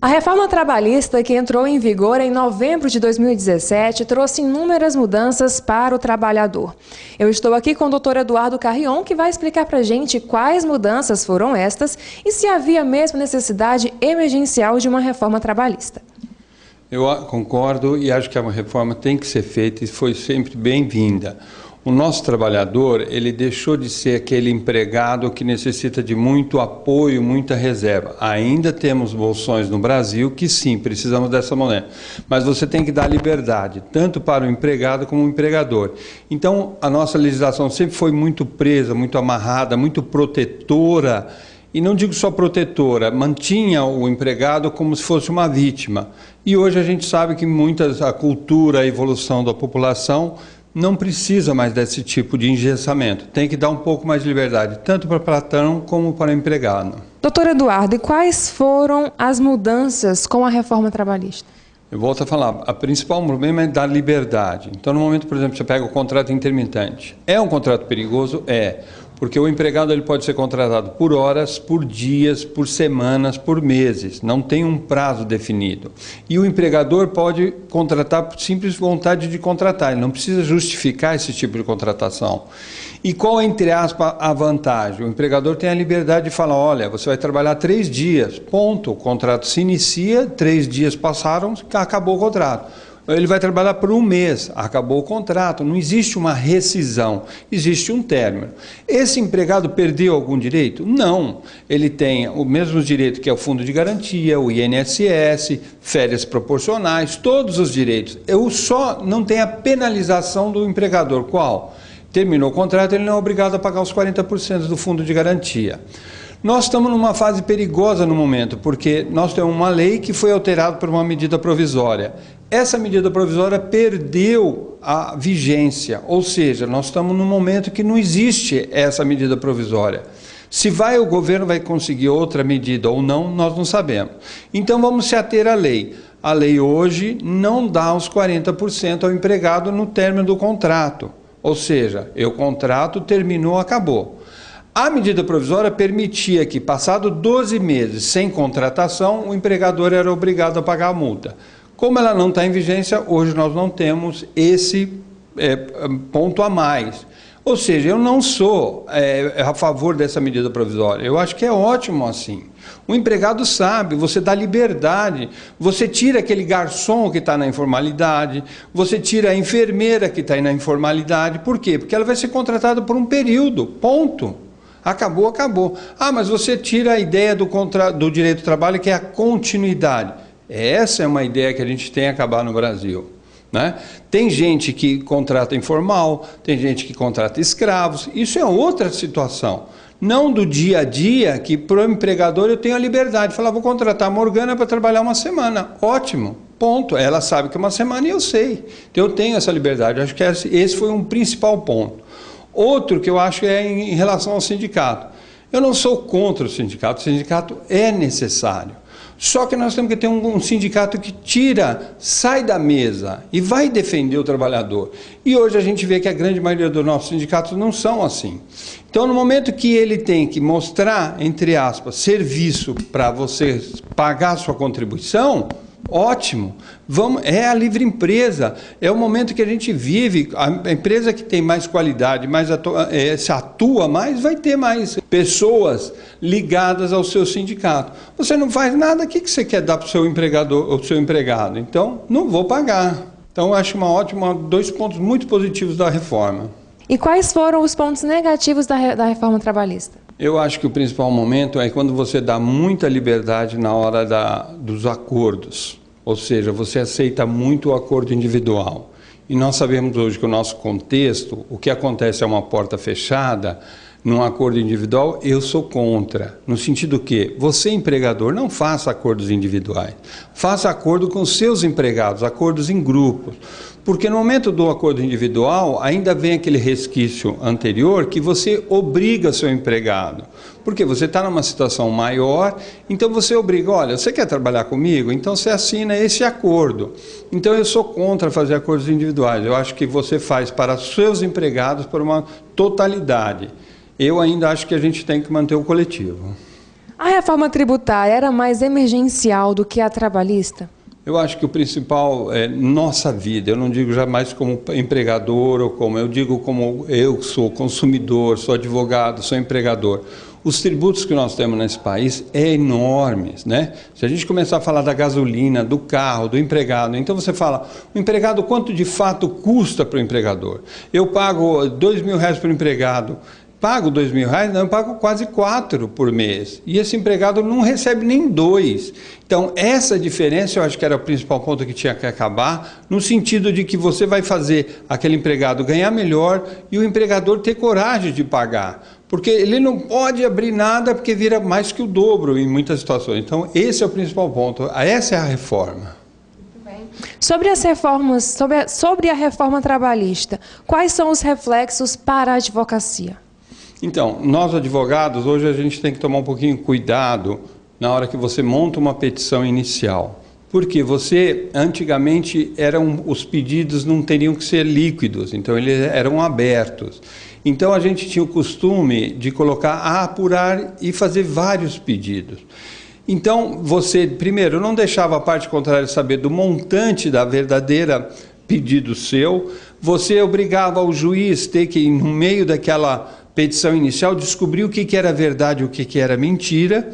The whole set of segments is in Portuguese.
A reforma trabalhista, que entrou em vigor em novembro de 2017, trouxe inúmeras mudanças para o trabalhador. Eu estou aqui com o Dr. Eduardo Carrion, que vai explicar para a gente quais mudanças foram estas e se havia mesmo necessidade emergencial de uma reforma trabalhista. Eu concordo e acho que a reforma tem que ser feita e foi sempre bem-vinda. O nosso trabalhador, ele deixou de ser aquele empregado que necessita de muito apoio, muita reserva. Ainda temos bolsões no Brasil que sim, precisamos dessa moneda. Mas você tem que dar liberdade, tanto para o empregado como o empregador. Então, a nossa legislação sempre foi muito presa, muito amarrada, muito protetora. E não digo só protetora, mantinha o empregado como se fosse uma vítima. E hoje a gente sabe que a cultura, a evolução da população não precisa mais desse tipo de engessamento. Tem que dar um pouco mais de liberdade, tanto para o patrão como para o empregado. Doutor Eduardo, e quais foram as mudanças com a reforma trabalhista? Eu volto a falar, o principal problema é dar liberdade. Então, no momento, por exemplo, você pega o contrato intermitente. É um contrato perigoso? É. Porque o empregado ele pode ser contratado por horas, por dias, por semanas, por meses. Não tem um prazo definido. E o empregador pode contratar por simples vontade de contratar. Ele não precisa justificar esse tipo de contratação. E qual é, entre aspas, a vantagem? O empregador tem a liberdade de falar, olha, você vai trabalhar 3 dias, ponto. O contrato se inicia, 3 dias passaram, acabou o contrato. Ele vai trabalhar por 1 mês, acabou o contrato, não existe uma rescisão, existe um término. Esse empregado perdeu algum direito? Não, ele tem o mesmo direito que é o fundo de garantia, o INSS, férias proporcionais, todos os direitos. Eu só não tenho a penalização do empregador, qual? Terminou o contrato, ele não é obrigado a pagar os 40% do fundo de garantia. Nós estamos numa fase perigosa no momento, porque nós temos uma lei que foi alterada por uma medida provisória. Essa medida provisória perdeu a vigência, ou seja, nós estamos num momento que não existe essa medida provisória. Se o governo vai conseguir outra medida ou não, nós não sabemos. Então vamos se ater à lei. A lei hoje não dá os 40% ao empregado no término do contrato. Ou seja, o contrato terminou, acabou. A medida provisória permitia que, passado 12 meses sem contratação, o empregador era obrigado a pagar a multa. Como ela não está em vigência, hoje nós não temos esse ponto a mais. Ou seja, eu não sou a favor dessa medida provisória. Eu acho que é ótimo assim. O empregado sabe, você dá liberdade, você tira aquele garçom que está na informalidade, você tira a enfermeira que está na informalidade. Por quê? Porque ela vai ser contratada por um período, ponto. Acabou, acabou. Ah, mas você tira a ideia do direito do trabalho, que é a continuidade. Essa é uma ideia que a gente tem a acabar no Brasil, né? Tem gente que contrata informal, tem gente que contrata escravos, isso é outra situação. Não do dia a dia, que para o empregador eu tenho a liberdade de falar, vou contratar a Morgana para trabalhar 1 semana. Ótimo, ponto. Ela sabe que é 1 semana e eu sei. Então eu tenho essa liberdade. Acho que esse foi um principal ponto. Outro que eu acho é em relação ao sindicato. Eu não sou contra o sindicato é necessário. Só que nós temos que ter um sindicato que sai da mesa e vai defender o trabalhador. E hoje a gente vê que a grande maioria dos nossos sindicatos não são assim. Então, no momento que ele tem que mostrar, entre aspas, serviço para você pagar a sua contribuição, ótimo, é a livre empresa, é o momento que a gente vive. A empresa que tem mais qualidade, se atua mais, vai ter mais pessoas ligadas ao seu sindicato. Você não faz nada, o que você quer dar para o seu empregador ou seu empregado? Então, não vou pagar. Então, eu acho ótima, 2 pontos muito positivos da reforma. E quais foram os pontos negativos da reforma trabalhista? Eu acho que o principal momento é quando você dá muita liberdade na hora dos acordos. Ou seja, você aceita muito o acordo individual. E nós sabemos hoje que o nosso contexto, o que acontece é uma porta fechada, num acordo individual, eu sou contra. No sentido que você, empregador, não faça acordos individuais. Faça acordo com seus empregados, acordos em grupos. Porque no momento do acordo individual, ainda vem aquele resquício anterior que você obriga seu empregado. Porque você está numa situação maior, então você obriga, olha, você quer trabalhar comigo? Então você assina esse acordo. Então eu sou contra fazer acordos individuais. Eu acho que você faz para seus empregados por uma totalidade. Eu ainda acho que a gente tem que manter o coletivo. A reforma tributária era mais emergencial do que a trabalhista? Eu acho que o principal é nossa vida. Eu não digo jamais como empregador ou eu digo como eu sou consumidor, sou advogado, sou empregador. Os tributos que nós temos nesse país é enormes, né? Se a gente começar a falar da gasolina, do carro, do empregado, então você fala, o empregado quanto de fato custa para o empregador? Eu pago R$2.000 para o empregado. Pago R$2.000? Não, eu pago quase 4 por mês. E esse empregado não recebe nem 2. Então, essa diferença eu acho que era o principal ponto que tinha que acabar, no sentido de que você vai fazer aquele empregado ganhar melhor e o empregador ter coragem de pagar. Porque ele não pode abrir nada porque vira mais que o dobro em muitas situações. Então, esse é o principal ponto. Essa é a reforma. Sobre as reformas, sobre a reforma trabalhista, quais são os reflexos para a advocacia? Então, nós advogados, hoje a gente tem que tomar um pouquinho de cuidado na hora que você monta uma petição inicial. Porque antigamente, os pedidos não teriam que ser líquidos, então eles eram abertos. Então a gente tinha o costume de colocar a apurar e fazer vários pedidos. Então você, primeiro, não deixava a parte contrária saber do montante da verdadeira pedido seu, você obrigava o juiz a ter que, no meio daquela petição inicial, descobrir o que era verdade e o que era mentira,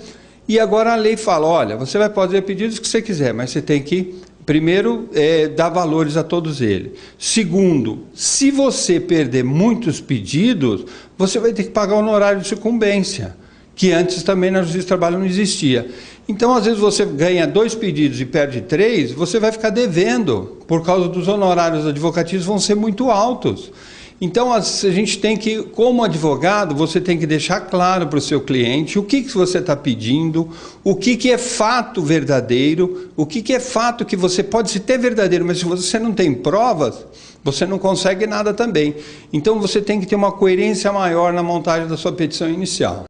e agora a lei fala, olha, você vai fazer pedidos que você quiser, mas você tem que, primeiro, dar valores a todos eles. Segundo, se você perder muitos pedidos, você vai ter que pagar o honorário de sucumbência, que antes também na Justiça do Trabalho não existia. Então, às vezes, você ganha 2 pedidos e perde 3, você vai ficar devendo, por causa dos honorários advocatícios vão ser muito altos. Então, a gente tem que, como advogado, você tem que deixar claro para o seu cliente o que você está pedindo, o que é fato verdadeiro, o que é fato que você pode se ter verdadeiro, mas se você não tem provas, você não consegue nada também. Então, você tem que ter uma coerência maior na montagem da sua petição inicial.